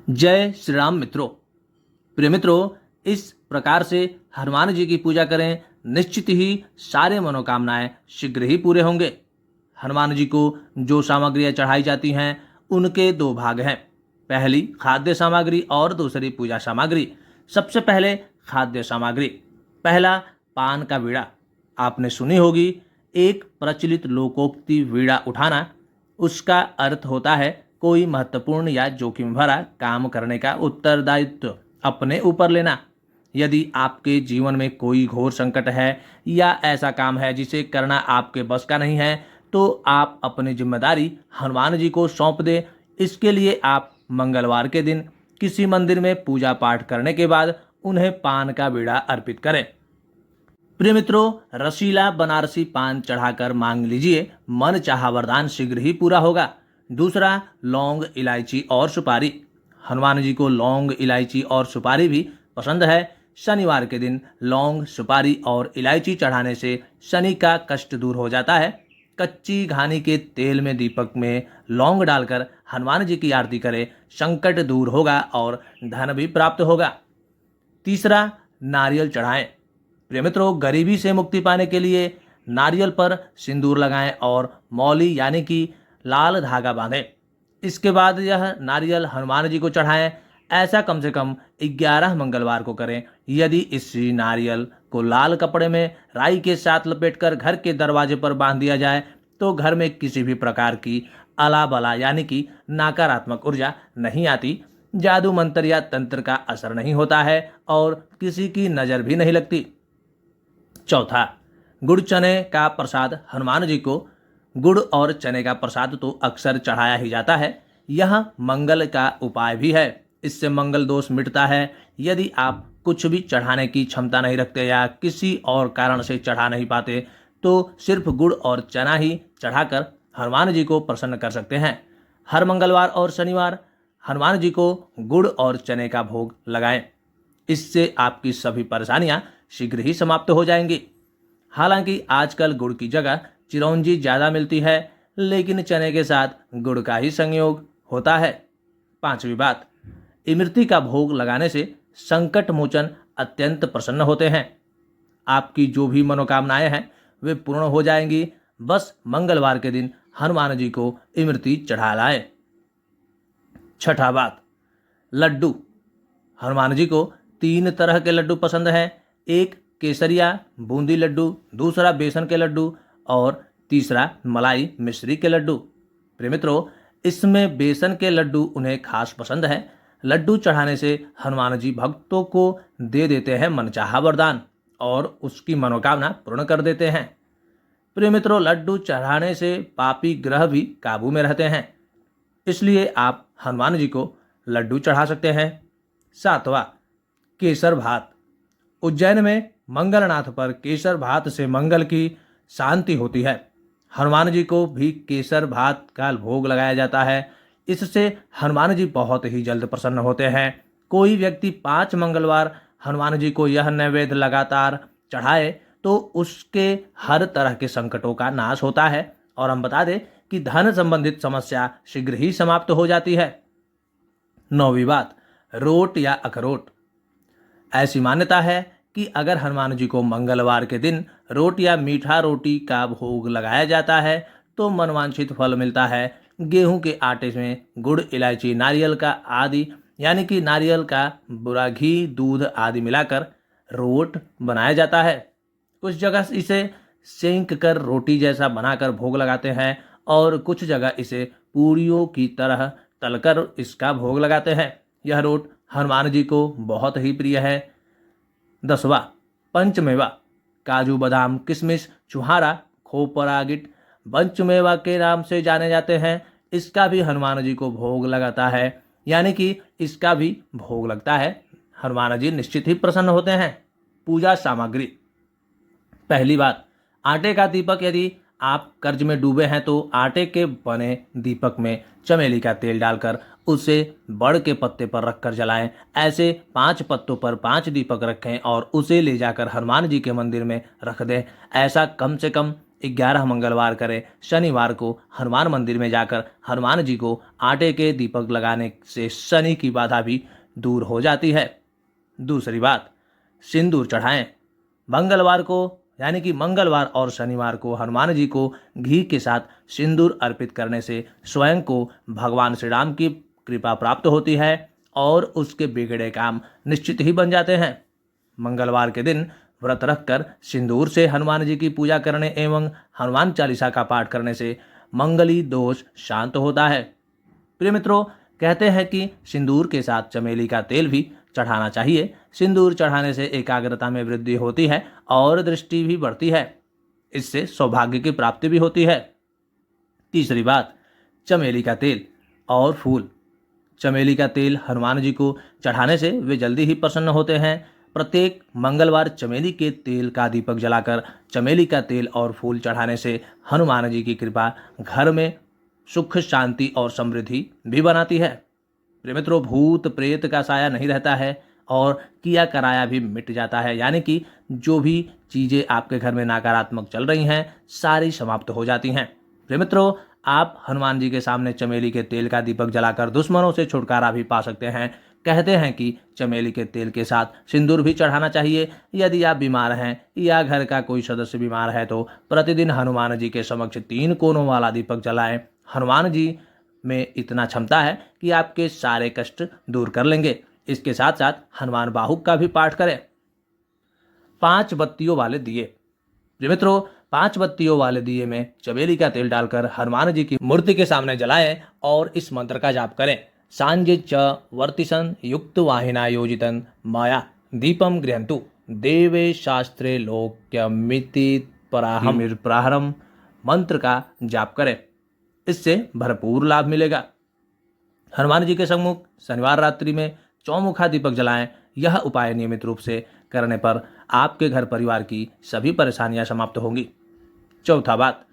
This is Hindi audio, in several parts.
जय श्री राम मित्रों। प्रिय मित्रों, इस प्रकार से हनुमान जी की पूजा करें, निश्चित ही सारे मनोकामनाएं शीघ्र ही पूरे होंगे। हनुमान जी को जो सामग्रियां चढ़ाई जाती हैं उनके दो भाग हैं, पहली खाद्य सामग्री और दूसरी पूजा सामग्री। सबसे पहले खाद्य सामग्री। पहला पान का वीड़ा। आपने सुनी होगी, एक प्रचलित लोकोक्ति वीड़ा उठाना। उसका अर्थ होता है कोई महत्वपूर्ण या जोखिम भरा काम करने का उत्तरदायित्व अपने ऊपर लेना। यदि आपके जीवन में कोई घोर संकट है या ऐसा काम है जिसे करना आपके बस का नहीं है, तो आप अपनी जिम्मेदारी हनुमान जी को सौंप दें। इसके लिए आप मंगलवार के दिन किसी मंदिर में पूजा पाठ करने के बाद उन्हें पान का बीड़ा अर्पित करें। प्रिय मित्रों, रसीला बनारसी पान चढ़ाकर मांग लीजिए, मन चाहा वरदान शीघ्र ही पूरा होगा। दूसरा, लौंग, इलायची और सुपारी। हनुमान जी को लौंग, इलायची और सुपारी भी पसंद है। शनिवार के दिन लौंग, सुपारी और इलायची चढ़ाने से शनि का कष्ट दूर हो जाता है। कच्ची घानी के तेल में दीपक में लौंग डालकर हनुमान जी की आरती करें, संकट दूर होगा और धन भी प्राप्त होगा। तीसरा, नारियल चढ़ाएं। प्रिय मित्रों, गरीबी से मुक्ति पाने के लिए नारियल पर सिंदूर लगाएं और मौली यानी कि लाल धागा बांधें। इसके बाद यह नारियल हनुमान जी को चढ़ाएं। ऐसा कम से कम 11 मंगलवार को करें। यदि इस नारियल को लाल कपड़े में राई के साथ लपेटकर घर के दरवाजे पर बांध दिया जाए तो घर में किसी भी प्रकार की अला बला यानी कि नकारात्मक ऊर्जा नहीं आती, जादू मंत्र या तंत्र का असर नहीं होता है और किसी की नज़र भी नहीं लगती। चौथा, गुड़ चने का प्रसाद। हनुमान जी को गुड़ और चने का प्रसाद तो अक्सर चढ़ाया ही जाता है। यह मंगल का उपाय भी है, इससे मंगल दोष मिटता है। यदि आप कुछ भी चढ़ाने की क्षमता नहीं रखते या किसी और कारण से चढ़ा नहीं पाते तो सिर्फ गुड़ और चना ही चढ़ाकर हनुमान जी को प्रसन्न कर सकते हैं। हर मंगलवार और शनिवार हनुमान जी को गुड़ और चने का भोग लगाएं। इससे आपकी सभी परेशानियां शीघ्र ही समाप्त हो जाएंगी। हालांकि आजकल गुड़ की जगह चिरौंजी ज़्यादा मिलती है, लेकिन चने के साथ गुड़ का ही संयोग होता है। पांचवी बात, इमरती का भोग लगाने से संकट मोचन अत्यंत प्रसन्न होते हैं। आपकी जो भी मनोकामनाएं हैं वे पूर्ण हो जाएंगी। बस मंगलवार के दिन हनुमान जी को इमरती चढ़ा लाएं। छठा बात, लड्डू। हनुमान जी को 3 तरह के लड्डू पसंद हैं। एक केसरिया बूंदी लड्डू, दूसरा बेसन के लड्डू और तीसरा मलाई मिश्री के लड्डू। प्रिय मित्रों, इसमें बेसन के लड्डू उन्हें खास पसंद है। लड्डू चढ़ाने से हनुमान जी भक्तों को दे देते हैं मनचाहा वरदान और उसकी मनोकामना पूर्ण कर देते हैं। प्रिय मित्रों, लड्डू चढ़ाने से पापी ग्रह भी काबू में रहते हैं, इसलिए आप हनुमान जी को लड्डू चढ़ा सकते हैं। सातवां, केसर भात। उज्जैन में मंगलनाथ पर केसर भात से मंगल की शांति होती है। हनुमान जी को भी केसर भात का भोग लगाया जाता है। इससे हनुमान जी बहुत ही जल्द प्रसन्न होते हैं। कोई व्यक्ति 5 मंगलवार हनुमान जी को यह नैवेद्य लगातार चढ़ाए तो उसके हर तरह के संकटों का नाश होता है और हम बता दें कि धन संबंधित समस्या शीघ्र ही समाप्त हो जाती है। 9वीं बात, रोट या अखरोट। ऐसी मान्यता है कि अगर हनुमान जी को मंगलवार के दिन रोट या मीठा रोटी का भोग लगाया जाता है तो मनवांछित फल मिलता है। गेहूं के आटे में गुड़, इलायची, नारियल का आदि यानी कि नारियल का बुरा घी, दूध आदि मिलाकर रोट बनाया जाता है। कुछ जगह इसे सेंक कर रोटी जैसा बनाकर भोग लगाते हैं और कुछ जगह इसे पूरियों की तरह तलकर इसका भोग लगाते हैं। यह रोट हनुमान जी को बहुत ही प्रिय है। 10वां, पंचमेवा। काजू, बादाम, किशमिश, छुहारा, खोपरा, गिट पंचमेवा के नाम से जाने जाते हैं। इसका भी हनुमान जी को भोग लगाता है, यानी कि इसका भी भोग लगता है। हनुमान जी निश्चित ही प्रसन्न होते हैं। पूजा सामग्री। पहली बात, आटे का दीपक। यदि आप कर्ज में डूबे हैं तो आटे के बने दीपक में चमेली का तेल डालकर उसे बड़ के पत्ते पर रखकर जलाएं। ऐसे 5 पत्तों पर 5 दीपक रखें और उसे ले जाकर हनुमान जी के मंदिर में रख दें। ऐसा कम से कम 11 मंगलवार करें। शनिवार को हनुमान मंदिर में जाकर हनुमान जी को आटे के दीपक लगाने से शनि की बाधा भी दूर हो जाती है। दूसरी बात, सिंदूर चढ़ाएं। मंगलवार को यानी कि मंगलवार और शनिवार को हनुमान जी को घी के साथ सिंदूर अर्पित करने से स्वयं को भगवान श्री राम की कृपा प्राप्त होती है और उसके बिगड़े काम निश्चित ही बन जाते हैं। मंगलवार के दिन व्रत रखकर सिंदूर से हनुमान जी की पूजा करने एवं हनुमान चालीसा का पाठ करने से मंगली दोष शांत होता है। प्रिय मित्रों, कहते हैं कि सिंदूर के साथ चमेली का तेल भी चढ़ाना चाहिए। सिंदूर चढ़ाने से एकाग्रता में वृद्धि होती है और दृष्टि भी बढ़ती है। इससे सौभाग्य की प्राप्ति भी होती है। तीसरी बात, चमेली का तेल और फूल। चमेली का तेल हनुमान जी को चढ़ाने से वे जल्दी ही प्रसन्न होते हैं। प्रत्येक मंगलवार चमेली के तेल का दीपक जलाकर चमेली का तेल और फूल चढ़ाने से हनुमान जी की कृपा घर में सुख, शांति और समृद्धि भी बनाती है। प्रिय मित्रों, भूत प्रेत का साया नहीं रहता है और किया कराया भी मिट जाता है। यानी कि जो भी चीज़ें आपके घर में नकारात्मक चल रही हैं सारी समाप्त हो जाती हैं। प्रिय मित्रों, आप हनुमान जी के सामने चमेली के तेल का दीपक जलाकर दुश्मनों से छुटकारा भी पा सकते हैं। कहते हैं कि चमेली के तेल के साथ सिंदूर भी चढ़ाना चाहिए। यदि आप बीमार हैं या घर का कोई सदस्य बीमार है तो प्रतिदिन हनुमान जी के समक्ष 3 कोनों वाला दीपक जलाएं। हनुमान जी में इतना क्षमता है कि आपके सारे कष्ट दूर कर लेंगे। इसके साथ साथ हनुमान बाहुक का भी पाठ करें। 5 बत्तियों वाले दिए। प्रिय मित्रों, 5 बत्तियों वाले दिए में चमेली का तेल डालकर हनुमान जी की मूर्ति के सामने जलाएं और इस मंत्र का जाप करें। सांजे च वर्तिसन युक्त वाहिना योजितन माया दीपम गृहंतु देवे शास्त्रे लोक्यमिति प्राहरम मंत्र का जाप करें। इससे भरपूर लाभ मिलेगा। हनुमान जी के सम्मुख शनिवार रात्रि में चौमुखा दीपक जलाएं। यह उपाय नियमित रूप से करने पर आपके घर परिवार की सभी परेशानियां समाप्त होंगी। चौथा बात,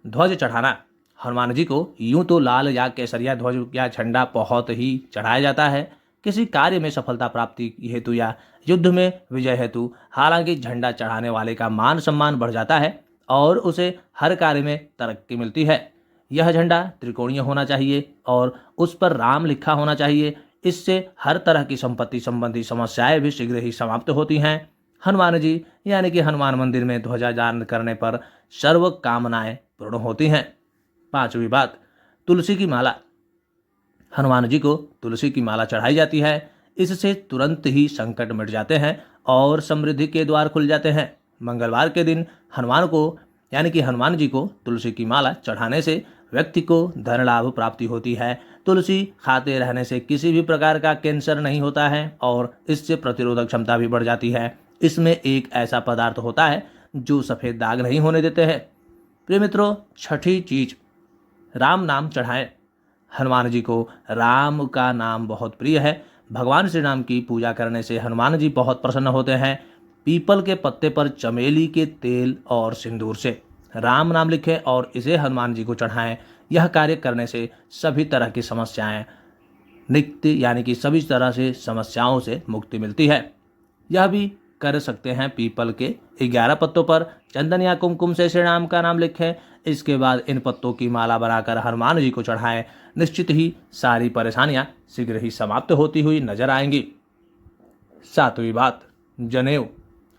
ध्वज चढ़ाना। हनुमान जी को यूं तो लाल या केसरिया ध्वज या झंडा बहुत ही चढ़ाया जाता है किसी कार्य में सफलता प्राप्ति हेतु या युद्ध में विजय हेतु। हालांकि झंडा चढ़ाने वाले का मान सम्मान बढ़ जाता है और उसे हर कार्य में तरक्की मिलती है। यह झंडा त्रिकोणीय होना चाहिए और उस पर राम लिखा होना चाहिए। इससे हर तरह की संपत्ति संबंधी समस्याएं भी शीघ्र ही समाप्त होती हैं। हनुमान जी यानी कि हनुमान मंदिर में ध्वजारोहण करने पर सर्व कामनाएं पूर्ण होती हैं। 5वीं बात, तुलसी की माला। हनुमान जी को तुलसी की माला चढ़ाई जाती है। इससे तुरंत ही संकट मिट जाते हैं और समृद्धि के द्वार खुल जाते हैं। मंगलवार के दिन हनुमान जी को तुलसी की माला चढ़ाने से व्यक्ति को धन लाभ प्राप्ति होती है। तुलसी खाते रहने से किसी भी प्रकार का कैंसर नहीं होता है और इससे प्रतिरोधक क्षमता भी बढ़ जाती है। इसमें एक ऐसा पदार्थ होता है जो सफ़ेद दाग नहीं होने देते हैं। प्रिय मित्रों, छठी चीज, राम नाम चढ़ाएं। हनुमान जी को राम का नाम बहुत प्रिय है। भगवान श्री राम की पूजा करने से हनुमान जी बहुत प्रसन्न होते हैं। पीपल के पत्ते पर चमेली के तेल और सिंदूर से राम नाम लिखें और इसे हनुमान जी को चढ़ाएं। यह कार्य करने से सभी तरह की समस्याएं यानी कि सभी तरह से समस्याओं से मुक्ति मिलती है। यह भी कर सकते हैं पीपल के 11 पत्तों पर चंदन या कुमकुम से श्री राम का नाम लिखें। इसके बाद इन पत्तों की माला बनाकर हनुमान जी को चढ़ाएं। निश्चित ही सारी परेशानियां शीघ्र ही समाप्त होती हुई नजर आएंगी। 7वीं बात, जनेऊ।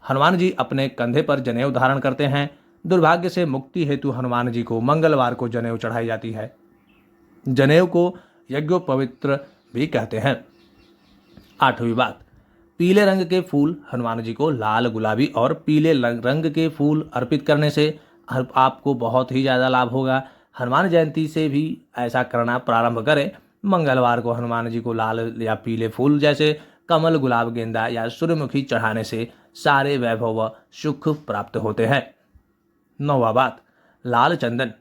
हनुमान जी अपने कंधे पर जनेऊ धारण करते हैं। दुर्भाग्य से मुक्ति हेतु हनुमान जी को मंगलवार को जनेऊ चढ़ाई जाती है। जनेऊ को यज्ञोपवित्र भी कहते हैं। 8वीं बात, पीले रंग के फूल। हनुमान जी को लाल, गुलाबी और पीले रंग के फूल अर्पित करने से आपको बहुत ही ज़्यादा लाभ होगा। हनुमान जयंती से भी ऐसा करना प्रारंभ करें। मंगलवार को हनुमान जी को लाल या पीले फूल जैसे कमल, गुलाब, गेंदा या सूर्यमुखी चढ़ाने से सारे वैभव व सुख प्राप्त होते हैं। 9वां बात, लाल चंदन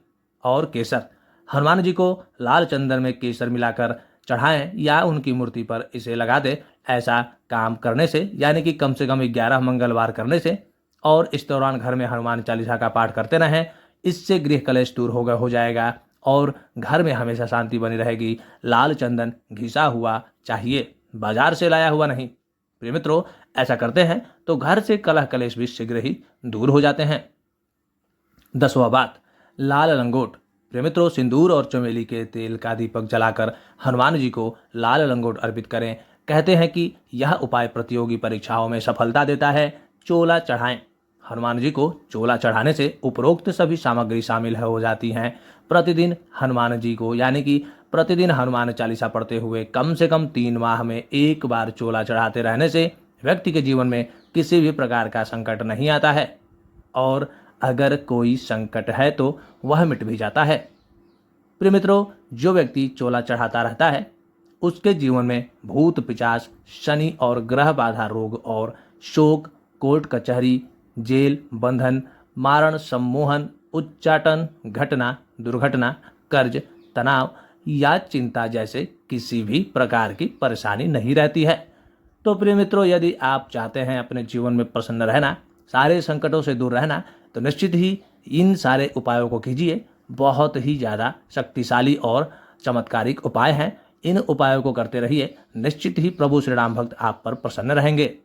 और केसर। हनुमान जी को लाल चंदन में केसर मिलाकर चढ़ाएं या उनकी मूर्ति पर इसे लगा दें। ऐसा काम करने से यानी कि कम से कम 11 मंगलवार करने से और इस दौरान घर में हनुमान चालीसा का पाठ करते रहें। इससे गृह कलेश दूर हो जाएगा और घर में हमेशा शांति बनी रहेगी। लाल चंदन घिसा हुआ चाहिए, बाजार से लाया हुआ नहीं। प्रिय मित्रों, ऐसा करते हैं तो घर से कलह कलेश भी शीघ्र ही दूर हो जाते हैं। 10वां बात, लाल लंगोट। प्रिय मित्रों, सिंदूर और चमेली के तेल का दीपक जलाकर हनुमान जी को लाल लंगोट अर्पित करें। कहते हैं कि यह उपाय प्रतियोगी परीक्षाओं में सफलता देता है। चोला चढ़ाएं। हनुमान जी को चोला चढ़ाने से उपरोक्त सभी सामग्री शामिल हो जाती हैं। प्रतिदिन हनुमान जी को यानी कि प्रतिदिन हनुमान चालीसा पढ़ते हुए कम से कम 3 माह में एक बार चोला चढ़ाते रहने से व्यक्ति के जीवन में किसी भी प्रकार का संकट नहीं आता है और अगर कोई संकट है तो वह मिट भी जाता है। प्रिय मित्रों, जो व्यक्ति चोला चढ़ाता रहता है उसके जीवन में भूत पिशाच, शनि और ग्रह बाधा रोग और शोक, कोर्ट कचहरी, जेल, बंधन, मारण, सम्मोहन, उच्चाटन, घटना, दुर्घटना, कर्ज, तनाव या चिंता जैसे किसी भी प्रकार की परेशानी नहीं रहती है। तो प्रिय मित्रों, यदि आप चाहते हैं अपने जीवन में प्रसन्न रहना, सारे संकटों से दूर रहना, तो निश्चित ही इन सारे उपायों को कीजिए। बहुत ही ज़्यादा शक्तिशाली और चमत्कारिक उपाय हैं। इन उपायों को करते रहिए। निश्चित ही प्रभु श्री राम भक्त आप पर प्रसन्न रहेंगे।